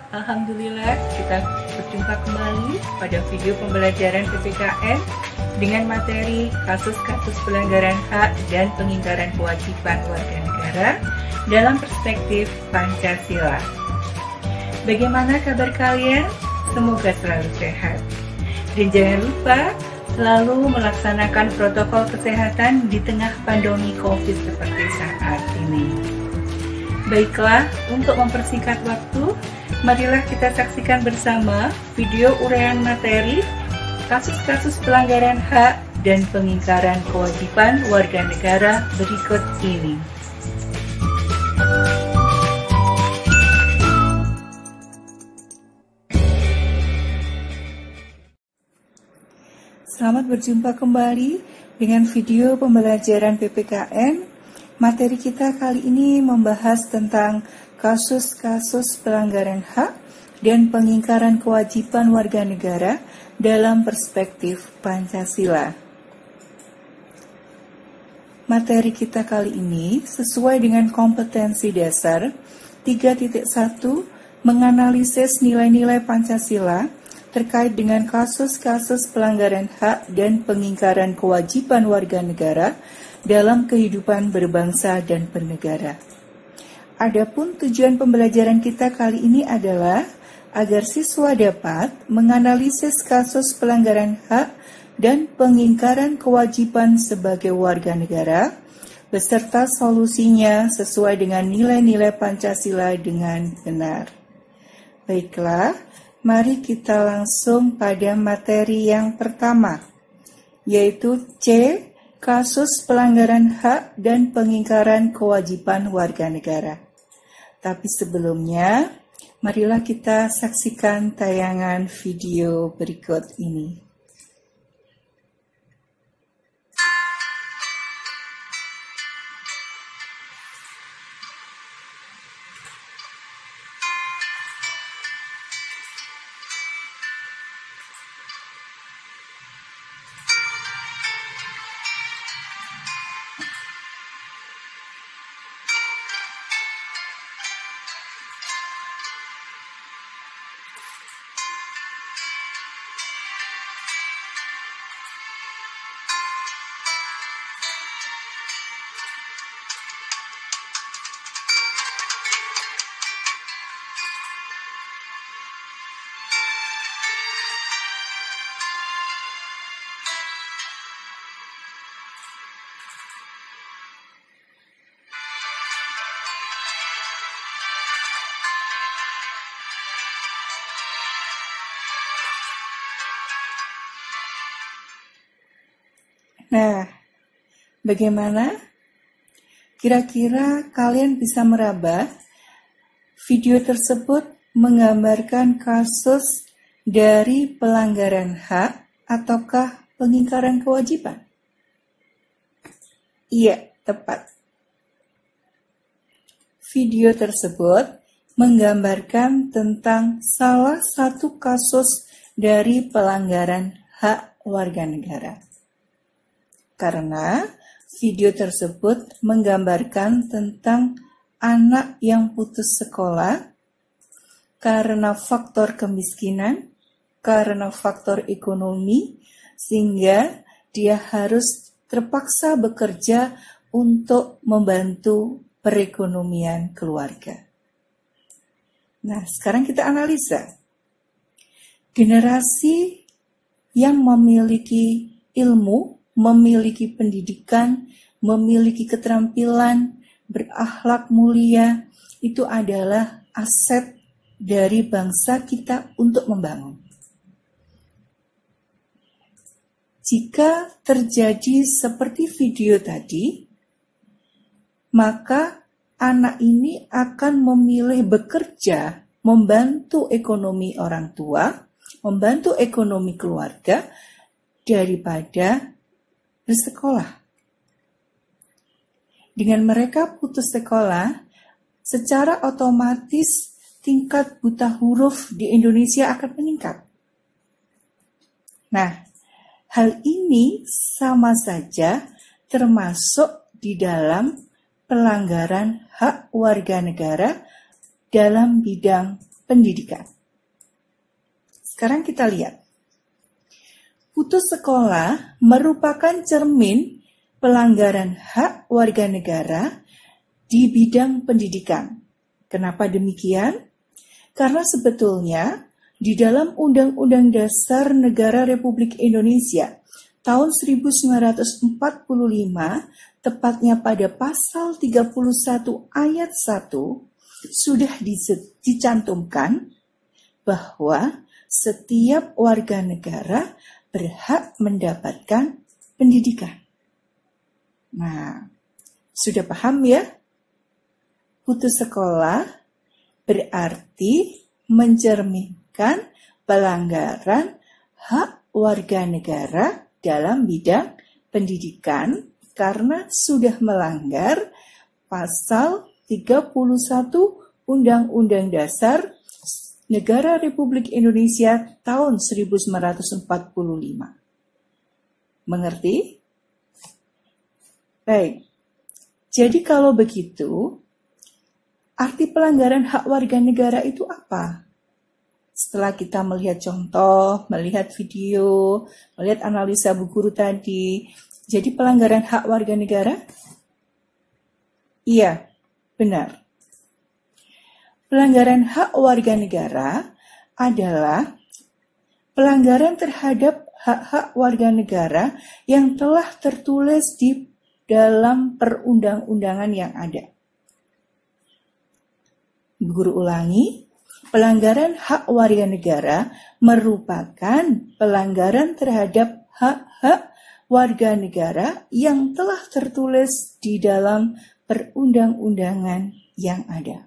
Alhamdulillah kita berjumpa kembali pada video pembelajaran PPKN dengan materi kasus-kasus pelanggaran hak dan pengingkaran kewajiban warga negara dalam perspektif Pancasila. Bagaimana kabar kalian? Semoga selalu sehat. Dan jangan lupa selalu melaksanakan protokol kesehatan di tengah pandemi COVID seperti saat ini. Baiklah, untuk mempersingkat waktu, marilah kita saksikan bersama video uraian materi kasus-kasus pelanggaran hak dan pengingkaran kewajiban warga negara berikut ini. Selamat berjumpa kembali dengan video pembelajaran PPKN. Materi kita kali ini membahas tentang kasus-kasus pelanggaran hak dan pengingkaran kewajiban warga negara dalam perspektif Pancasila. Materi kita kali ini sesuai dengan kompetensi dasar 3.1 menganalisis nilai-nilai Pancasila terkait dengan kasus-kasus pelanggaran hak dan pengingkaran kewajiban warga negara dalam kehidupan berbangsa dan bernegara. Adapun tujuan pembelajaran kita kali ini adalah agar siswa dapat menganalisis kasus pelanggaran hak dan pengingkaran kewajiban sebagai warga negara, beserta solusinya sesuai dengan nilai-nilai Pancasila dengan benar. Baiklah, mari kita langsung pada materi yang pertama, yaitu C. Kasus pelanggaran hak dan pengingkaran kewajiban warga negara. Tapi sebelumnya, marilah kita saksikan tayangan video berikut ini. Nah, bagaimana? Kira-kira kalian bisa meraba video tersebut menggambarkan kasus dari pelanggaran hak ataukah pengingkaran kewajiban? Iya, tepat. Video tersebut menggambarkan tentang salah satu kasus dari pelanggaran hak warga negara. Karena video tersebut menggambarkan tentang anak yang putus sekolah karena faktor kemiskinan, karena faktor ekonomi, sehingga dia harus terpaksa bekerja untuk membantu perekonomian keluarga. Nah, sekarang kita analisa. Generasi yang memiliki ilmu, memiliki pendidikan, memiliki keterampilan, berakhlak mulia, itu adalah aset dari bangsa kita untuk membangun. Jika terjadi seperti video tadi, maka anak ini akan memilih bekerja, membantu ekonomi orang tua, membantu ekonomi keluarga, daripada bersekolah. Dengan mereka putus sekolah, secara otomatis tingkat buta huruf di Indonesia akan meningkat. Nah, hal ini sama saja termasuk di dalam pelanggaran hak warga negara dalam bidang pendidikan. Sekarang kita lihat. Putus sekolah merupakan cermin pelanggaran hak warga negara di bidang pendidikan. Kenapa demikian? Karena sebetulnya di dalam Undang-Undang Dasar Negara Republik Indonesia tahun 1945, tepatnya pada pasal 31 ayat 1, sudah dicantumkan bahwa setiap warga negara berhak mendapatkan pendidikan. Nah, sudah paham ya? Putus sekolah berarti mencerminkan pelanggaran hak warga negara dalam bidang pendidikan karena sudah melanggar pasal 31 Undang-Undang Dasar Negara Republik Indonesia tahun 1945. Mengerti? Baik. Jadi kalau begitu, arti pelanggaran hak warga negara itu apa? Setelah kita melihat contoh, melihat video, melihat analisa Bu Guru tadi, jadi pelanggaran hak warga negara? Iya, benar. Pelanggaran hak warga negara adalah pelanggaran terhadap hak-hak warga negara yang telah tertulis di dalam perundang-undangan yang ada. Guru ulangi, pelanggaran hak warga negara merupakan pelanggaran terhadap hak-hak warga negara yang telah tertulis di dalam perundang-undangan yang ada.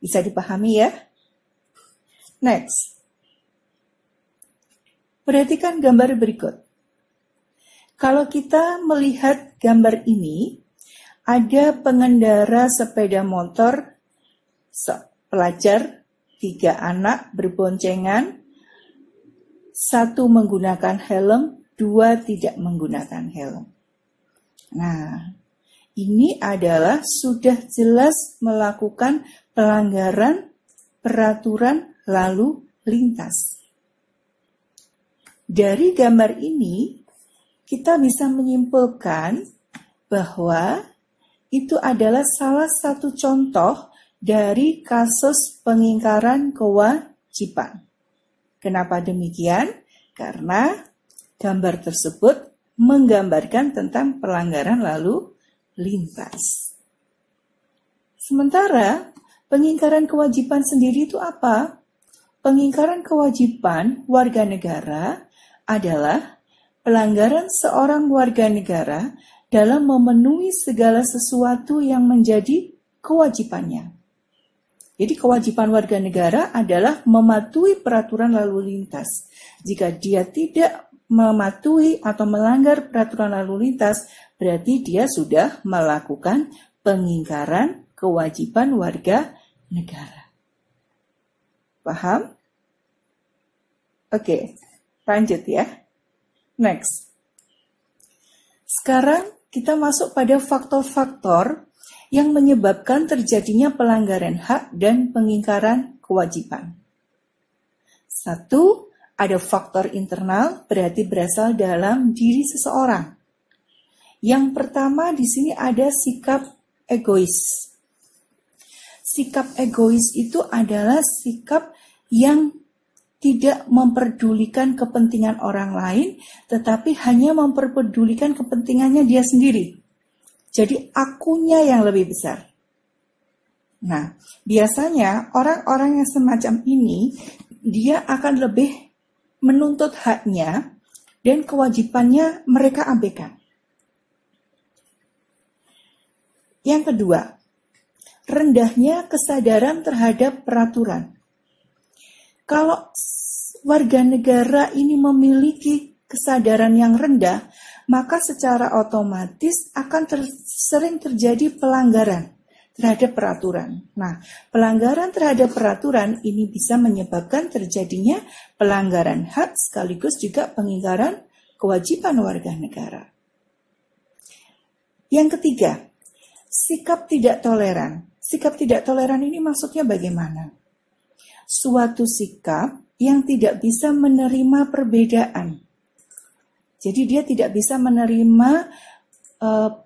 Bisa dipahami ya? Next. Perhatikan gambar berikut. Kalau kita melihat gambar ini, ada pengendara sepeda motor, pelajar, 3 anak berboncengan, 1 menggunakan helm, 2 tidak menggunakan helm. Nah, ini adalah sudah jelas melakukan pelanggaran peraturan lalu lintas. Dari gambar ini, kita bisa menyimpulkan bahwa itu adalah salah satu contoh dari kasus pengingkaran kewajiban. Kenapa demikian? Karena gambar tersebut menggambarkan tentang pelanggaran lalu lintas. Sementara pengingkaran kewajiban sendiri itu apa? Pengingkaran kewajiban warga negara adalah pelanggaran seorang warga negara dalam memenuhi segala sesuatu yang menjadi kewajibannya. Jadi kewajiban warga negara adalah mematuhi peraturan lalu lintas. Jika dia tidak mematuhi atau melanggar peraturan lalu lintas, berarti dia sudah melakukan pengingkaran kewajiban warga negara. Paham? Oke, lanjut ya. Next. Sekarang kita masuk pada faktor-faktor yang menyebabkan terjadinya pelanggaran hak dan pengingkaran kewajiban. 1. Ada faktor internal, berarti berasal dalam diri seseorang. Yang pertama di sini ada sikap egois. Sikap egois itu adalah sikap yang tidak memperdulikan kepentingan orang lain, tetapi hanya memperdulikan kepentingannya dia sendiri. Jadi akunya yang lebih besar. Nah, biasanya orang-orang yang semacam ini, dia akan lebih menuntut haknya dan kewajibannya mereka abaikan. Yang kedua, rendahnya kesadaran terhadap peraturan. Kalau warga negara ini memiliki kesadaran yang rendah, maka secara otomatis akan sering terjadi pelanggaran terhadap peraturan. Nah, pelanggaran terhadap peraturan ini bisa menyebabkan terjadinya pelanggaran hak sekaligus juga pengingkaran kewajiban warga negara. Yang ketiga, sikap tidak toleran. sikap tidak toleran ini maksudnya bagaimana? Suatu sikap yang tidak bisa menerima perbedaan. Jadi dia tidak bisa menerima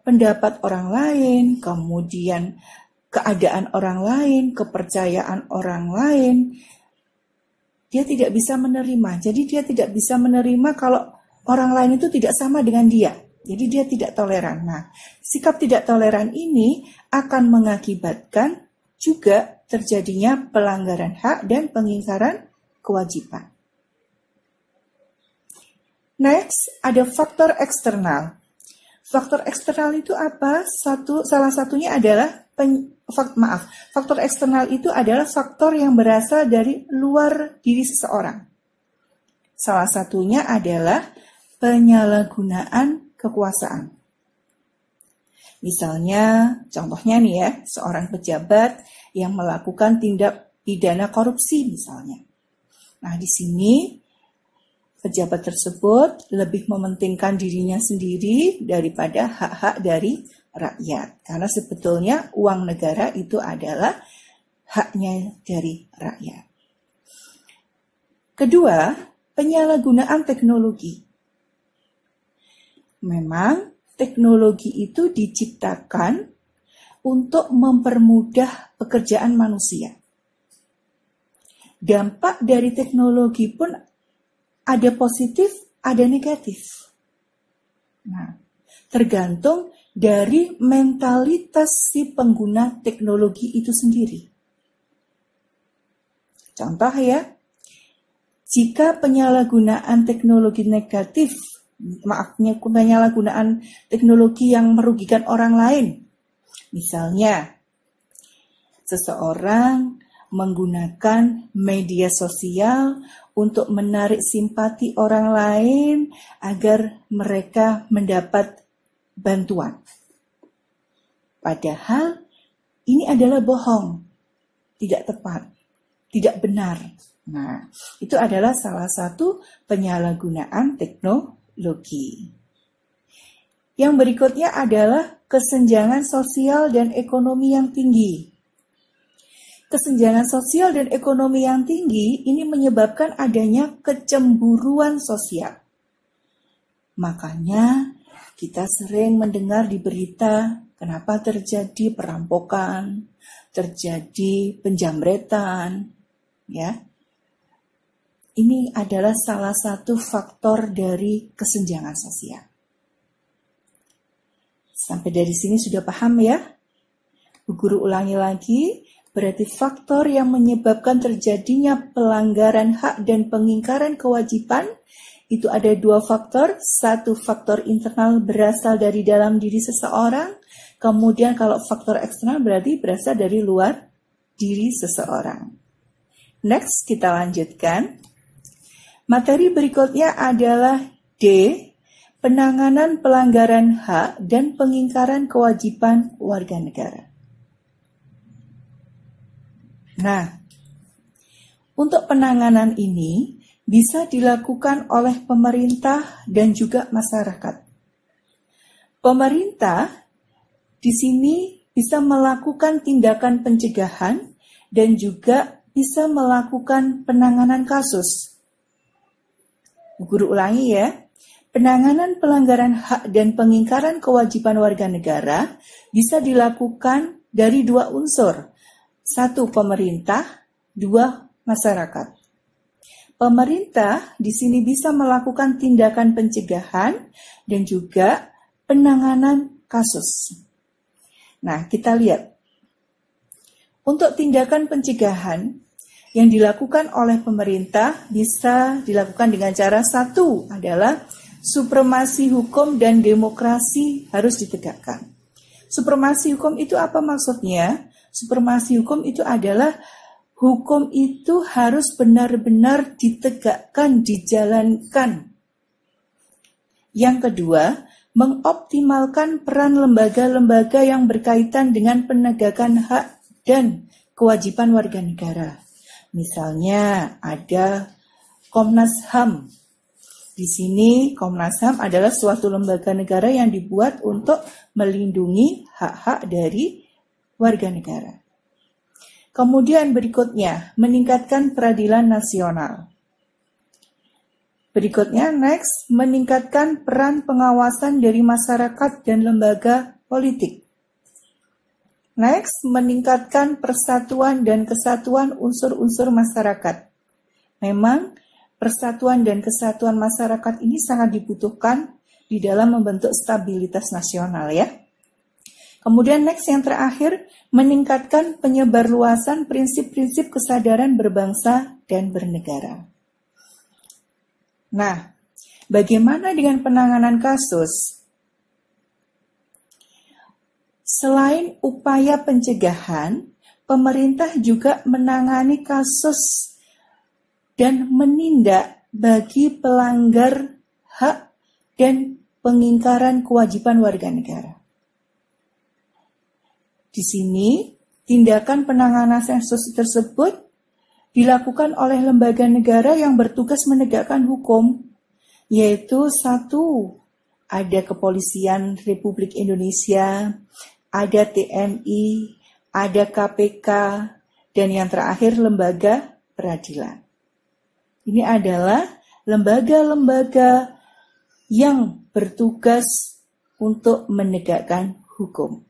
pendapat orang lain, kemudian keadaan orang lain, kepercayaan orang lain. Dia tidak bisa menerima. Jadi dia tidak bisa menerima kalau orang lain itu tidak sama dengan dia. Jadi dia tidak toleran. Nah, sikap tidak toleran ini akan mengakibatkan juga terjadinya pelanggaran hak dan pengingkaran kewajiban. Next, ada faktor eksternal. Faktor eksternal itu apa? Salah satunya adalah faktor eksternal itu adalah faktor yang berasal dari luar diri seseorang. Salah satunya adalah penyalahgunaan kekuasaan. Misalnya, contohnya nih ya, seorang pejabat yang melakukan tindak pidana korupsi misalnya. Nah, di sini pejabat tersebut lebih mementingkan dirinya sendiri daripada hak-hak dari rakyat. Karena sebetulnya uang negara itu adalah haknya dari rakyat. Kedua, penyalahgunaan teknologi. Memang teknologi itu diciptakan untuk mempermudah pekerjaan manusia. Dampak dari teknologi pun ada positif, ada negatif. Nah, tergantung dari mentalitas si pengguna teknologi itu sendiri. Contoh ya, jika penyalahgunaan teknologi negatif, penyalahgunaan teknologi yang merugikan orang lain, misalnya seseorang menggunakan media sosial untuk menarik simpati orang lain agar mereka mendapat bantuan. Padahal ini adalah bohong, tidak tepat, tidak benar. Nah, itu adalah salah satu penyalahgunaan teknologi. Yang berikutnya adalah kesenjangan sosial dan ekonomi yang tinggi. Kesenjangan sosial dan ekonomi yang tinggi ini menyebabkan adanya kecemburuan sosial. Makanya kita sering mendengar di berita kenapa terjadi perampokan, terjadi penjamretan, ya. Ini adalah salah satu faktor dari kesenjangan sosial. Sampai dari sini sudah paham ya? Bu Guru ulangi lagi. Berarti faktor yang menyebabkan terjadinya pelanggaran hak dan pengingkaran kewajiban itu ada dua faktor. Satu faktor internal berasal dari dalam diri seseorang. Kemudian kalau faktor eksternal berarti berasal dari luar diri seseorang. Next kita lanjutkan. Materi berikutnya adalah D. Penanganan pelanggaran hak dan pengingkaran kewajiban warga negara. Nah, untuk penanganan ini bisa dilakukan oleh pemerintah dan juga masyarakat. Pemerintah di sini bisa melakukan tindakan pencegahan dan juga bisa melakukan penanganan kasus. Guru ulangi ya. Penanganan pelanggaran hak dan pengingkaran kewajiban warga negara bisa dilakukan dari dua unsur. Satu, pemerintah. Dua, masyarakat. Pemerintah di sini bisa melakukan tindakan pencegahan dan juga penanganan kasus. Nah, kita lihat. Untuk tindakan pencegahan yang dilakukan oleh pemerintah bisa dilakukan dengan cara satu adalah supremasi hukum dan demokrasi harus ditegakkan. Supremasi hukum itu apa maksudnya? Supremasi hukum itu adalah hukum itu harus benar-benar ditegakkan, dijalankan. Yang kedua, mengoptimalkan peran lembaga-lembaga yang berkaitan dengan penegakan hak dan kewajiban warga negara. Misalnya ada Komnas HAM. Di sini Komnas HAM adalah suatu lembaga negara yang dibuat untuk melindungi hak-hak dari warga negara. Kemudian berikutnya, meningkatkan peradilan nasional. Berikutnya, next, meningkatkan peran pengawasan dari masyarakat dan lembaga politik. Next, meningkatkan persatuan dan kesatuan unsur-unsur masyarakat. Memang, persatuan dan kesatuan masyarakat ini sangat dibutuhkan di dalam membentuk stabilitas nasional ya. Kemudian next yang terakhir, meningkatkan penyebarluasan prinsip-prinsip kesadaran berbangsa dan bernegara. Nah, bagaimana dengan penanganan kasus? Selain upaya pencegahan, pemerintah juga menangani kasus dan menindak bagi pelanggar hak dan pengingkaran kewajiban warga negara. Di sini, tindakan penanganan kasus tersebut dilakukan oleh lembaga negara yang bertugas menegakkan hukum, yaitu 1, ada Kepolisian Republik Indonesia, ada TNI, ada KPK, dan yang terakhir lembaga peradilan. Ini adalah lembaga-lembaga yang bertugas untuk menegakkan hukum.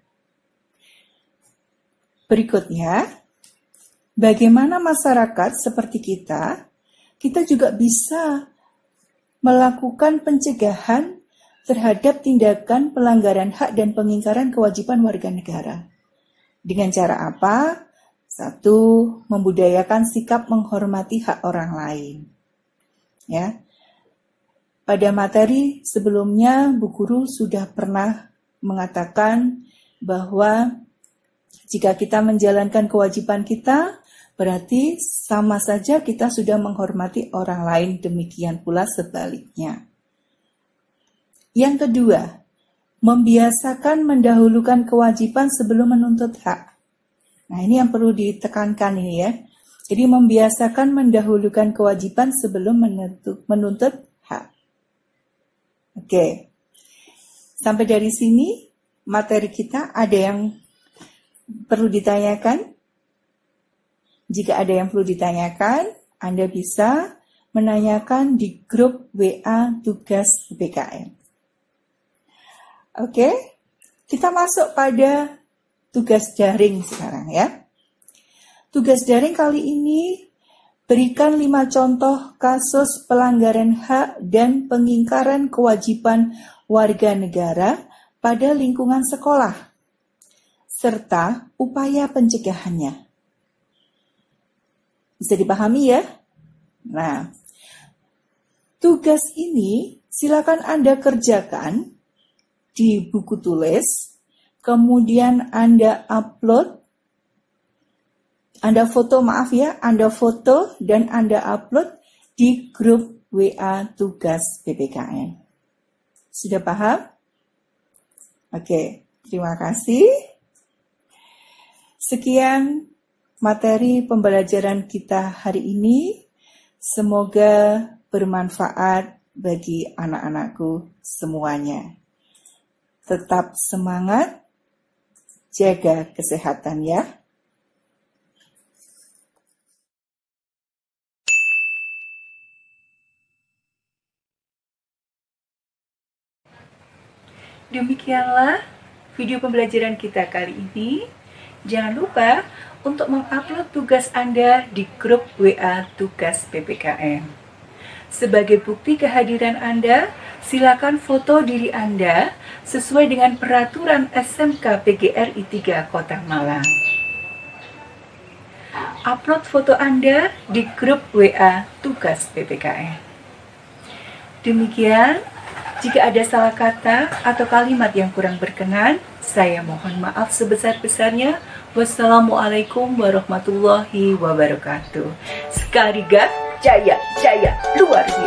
Berikutnya, bagaimana masyarakat seperti kita juga bisa melakukan pencegahan terhadap tindakan pelanggaran hak dan pengingkaran kewajiban warga negara. Dengan cara apa? 1, membudayakan sikap menghormati hak orang lain. Ya. Pada materi sebelumnya, Bu Guru sudah pernah mengatakan bahwa jika kita menjalankan kewajiban kita, berarti sama saja kita sudah menghormati orang lain, demikian pula sebaliknya. Yang kedua, membiasakan mendahulukan kewajiban sebelum menuntut hak. Nah, ini yang perlu ditekankan ini ya. Jadi membiasakan mendahulukan kewajiban sebelum menuntut hak. Oke. Sampai dari sini materi kita ada yang perlu ditanyakan? Jika ada yang perlu ditanyakan, Anda bisa menanyakan di grup WA tugas PPKN. Oke, kita masuk pada tugas daring sekarang ya. Tugas daring kali ini berikan 5 contoh kasus pelanggaran hak dan pengingkaran kewajiban warga negara pada lingkungan sekolah, serta upaya pencegahannya. Bisa dipahami ya? Nah, tugas ini silakan Anda kerjakan di buku tulis, kemudian Anda upload, Anda foto dan Anda upload di grup WA tugas PPKN. Sudah paham? Oke, terima kasih. Sekian materi pembelajaran kita hari ini. Semoga bermanfaat bagi anak-anakku semuanya. Tetap semangat, jaga kesehatan ya. Demikianlah video pembelajaran kita kali ini. Jangan lupa untuk mengupload tugas Anda di grup WA tugas PPKN. Sebagai bukti kehadiran Anda, silakan foto diri Anda sesuai dengan peraturan SMK PGRI 3 Kota Malang. Upload foto Anda di grup WA tugas PPKN. Demikian, jika ada salah kata atau kalimat yang kurang berkenan, saya mohon maaf sebesar-besarnya. Wassalamualaikum warahmatullahi wabarakatuh. Sekaligus jaya, jaya, luar biasa.